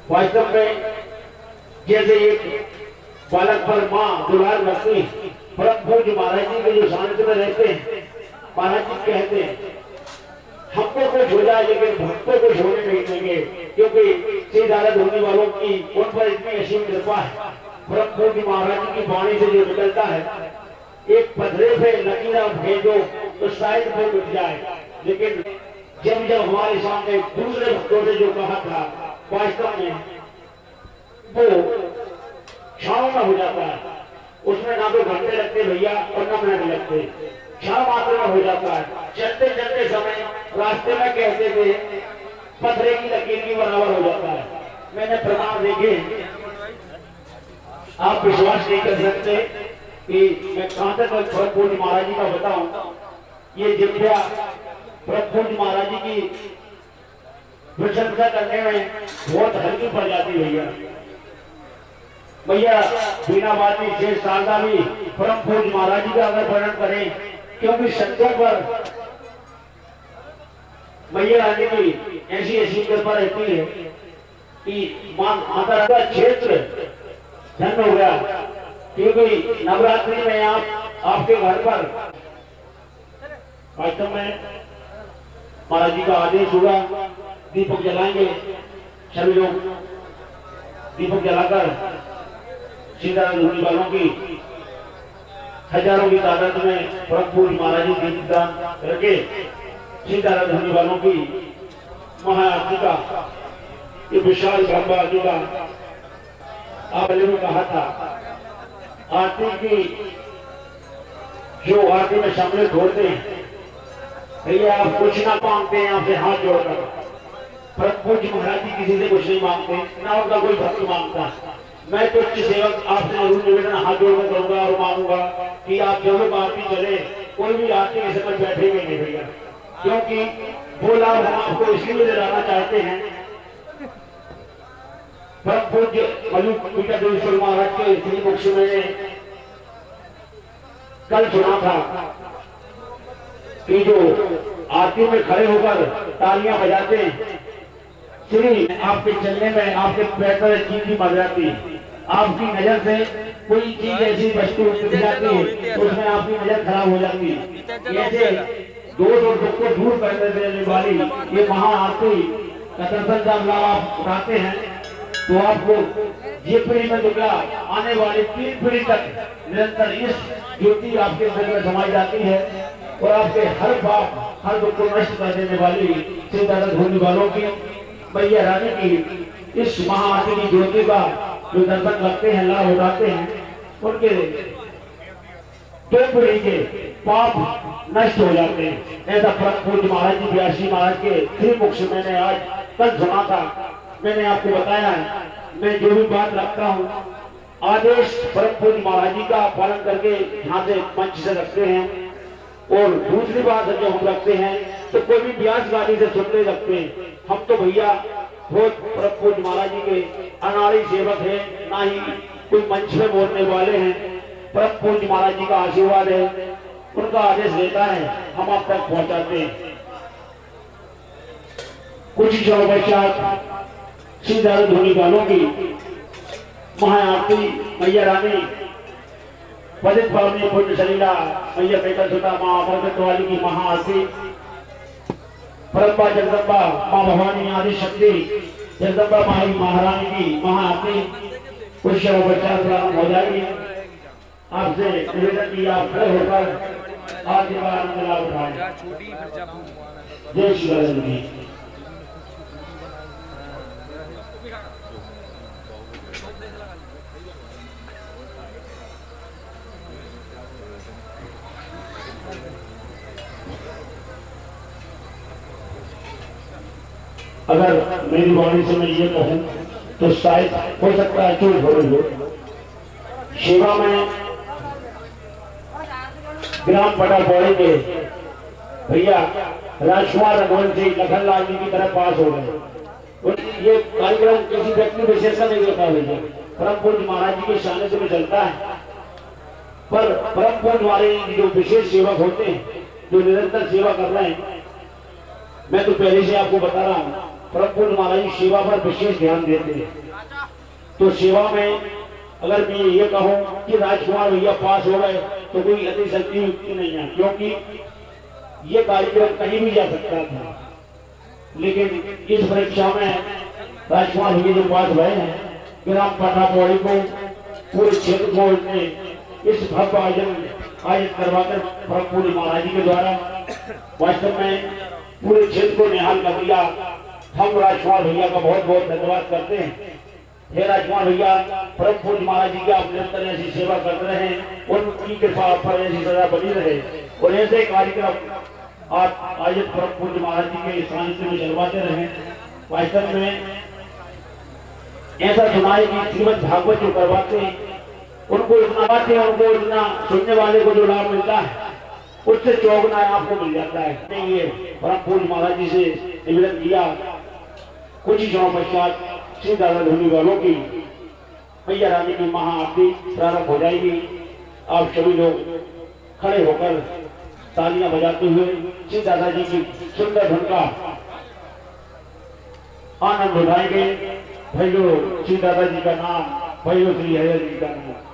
वास्तव में जैसे एक बालक पर माँ दुलार रखती, परम पूज्य महाराज जी के जो सानिध्य में रहते हैं, महाराज जी कहते हैं हमको कुछ हो जाए लेकिन भक्तों को छोड़ने नहीं देंगे, क्योंकि सीधारत होने वालों की उन पर इतनी असीम कृपा है। परम पूज्य महाराज जी की वाणी से जो निकलता है, एक पथरे पे लकीरा भेजो तो शायद वो मिट जाए, लेकिन जब जब हमारे सामने दूसरे भक्तों ने जो कहा था, वास्तव में वो क्षणों में हो जाता है। उसमें ना तो घंटे लगते भैया और ना मिनट लगते, क्षण मात्र में हो जाता है। चलते चलते समय रास्ते में कहते थे पथरे की लकीर की बराबर हो जाता है। मैंने प्रमाण देखे, आप विश्वास नहीं कर सकते कि मैं कहां तक परम पूज्य महाराज जी का बताऊं। ये जिभ्या परम पूज्य महाराज जी की प्रशंसा करने में बहुत हल्की पड़ जाती भैया। भैया बिना बाती शेष शारदा भी परम पूज्य महाराज जी का अगर वर्णन करें, क्योंकि संतों पर मैया रानी की ऐसी ऐसी कृपा रहती है कि माता का क्षेत्र धन्य हो गया, क्योंकि नवरात्रि में आपके घर पर वास्तव में महाराज जी का आदेश हुआ, दीपक जलाएंगे। सभी लोग दीपक जलाकर सीताराम होने वालों की हजारों की तादाद में परम पूज्य महाराज जी दीपदान रखे सीताराम होने वालों की महाआरती का ये विशाल ब्रह्म आरती का आपने में कहा था। आरती की जो आरती में सम्मिलित होते हैं, भैया आप कुछ ना मांगते हैं, आपसे हाथ जोड़कर परम पूज्य महाराज जी किसी से कुछ नहीं मांगते, ना उनका कोई भक्त मांगता। मैं तो उच्च सेवक आपसे जरूर निवेदन हाथ जोड़कर करूंगा और मांगूंगा कि आप जब लोग आरती चले, कोई भी आरती के समय बैठेंगे नहीं भैया, क्योंकि वो लाभ हम आपको इसलिए दिलाना चाहते हैं। परम पूज्य मल्लिकार्जुन महाराज के श्रीमुख से मैंने कल सुना था कि जो आरती में खड़े होकर तालियां बजाते हैं, श्री आपके चलने में आपके पैर पर चीज भी मर जाती है। आपकी नजर से कोई चीज ऐसी वस्तु दिख जाती है तो उसमें आपकी नजर खराब हो जाती है। ऐसे दोष और दुख को दूर कर देने वाली ये महाआरती का दर्शन जब लाभ आप उठाते हैं तो आपको ये पीढ़ी में दुनिया आने वाली 3 पीढ़ी तक निरंतर इस ज्योति आपके अंदर में समाई जाती है और आपके हर पाप हर दुख को नष्ट कर देने वाली सीतारथ होने वालों की मैया रानी की इस महाआरती की ज्योति का जो दर्शन करते हैं, लाभ उठाते हैं, उनके 2 पीढ़ी के पाप नष्ट हो जाते हैं। ऐसा परम पूज्य महाराज जी व्यासी महाराज के श्रीमुख से मैंने आज कल सुना था। मैंने आपको बताया है, मैं जो भी बात रखता हूँ आदेश परम पूज्य महाराज जी का पालन करके यहाँ से मंच से रखते हैं। और दूसरी बात जब हम रखते हैं तो कोई भी ब्याज गाड़ी से सुनने रखते हैं। हम तो भैया बहुत परम पूज्य महाराज जी के अनाड़ी सेवक है, ना ही कोई मंच में बोलने वाले हैं। परम पूज्य महाराज जी का आशीर्वाद है, उनका आदेश देता है, हम आप तक पहुंचाते हैं। कुछ ही क्षणों पश्चात सीतारथ होने वालों की महाआरती मैया रानी पतित पावनी पुण्य सलीला मैया बेटा सुता माँ अमृत वाली की महाआरती, परम्बा जगदम्बा माँ भवानी आदि शक्ति जगदम्बा माई महारानी की महाआरती कुछ क्षणों पश्चात प्रारंभ हो जाएगी। आपसे निवेदन की आप खड़े होकर आरती का आनंद लाभ उठाएं। जय श्री राम। अगर मेरी वाणी से मैं ये कहूं तो शायद हो सकता है चूक हो रही हो। सेवा में ग्राम पटापौड़ी के भैया राजकुमार रघुवंशी लखनलाल जी की तरफ पास हो गए। ये कार्यक्रम किसी व्यक्ति विशेष का नहीं होता भैया, परम पूज्य महाराज जी के सानिध्य में चलता है। पर परम पूज्य वाले जो विशेष सेवक होते हैं, जो निरंतर सेवा कर रहे हैं, मैं तो पहले से आपको बता रहा हूँ प्रभु महाराज जी सेवा पर विशेष ध्यान देते हैं। तो सेवा में अगर मैं ये कहूं कि राजकुमार भैया पास हो गए तो कोई अतिशक्ति युक्ति नहीं है, क्योंकि ये कार्यक्रम कहीं भी जा सकता था, लेकिन इस परीक्षा में राजकुमार भैया जो पास भए हैं, ग्राम पटापौड़ी को पूरे क्षेत्र को इस भव्य आयोजित करवाकर प्रभु महाराज जी के द्वारा वास्तव में पूरे क्षेत्र को निहाल कर दिया। हम राजकुमार भैया का बहुत बहुत धन्यवाद करते हैं। हे राजकुमार भैया, प्रभु महाराज जी की आप निरंतर ऐसी सेवा करते रहे, उनकी कृपा आप पर ऐसी सदा बनी रहे और ऐसे कार्यक्रम आप आयोजित प्रभु महाराज जी के सानिध्य में चलवाते रहे। वास्तव में ऐसा सुना है कि श्रीमद् भागवत जो करवाते हैं उनको इतना बातें, उनको इतना सुनने वाले को जो लाभ मिलता है उससे चौगुना आपको मिल जाता है। ये प्रभु महाराज जी से निवेदन किया, कुछ ही क्षणों पश्चात श्री दादा धोनी वालों की मैया रानी की महाआरती प्रारंभ हो जाएगी। आप सभी लोग खड़े होकर तालियां बजाते हुए श्री दादाजी की सुंदर धुन का आनंद उठाएंगे। भाइयों, श्री दादाजी का नाम, भाइयों श्री हरिहर जी का नाम।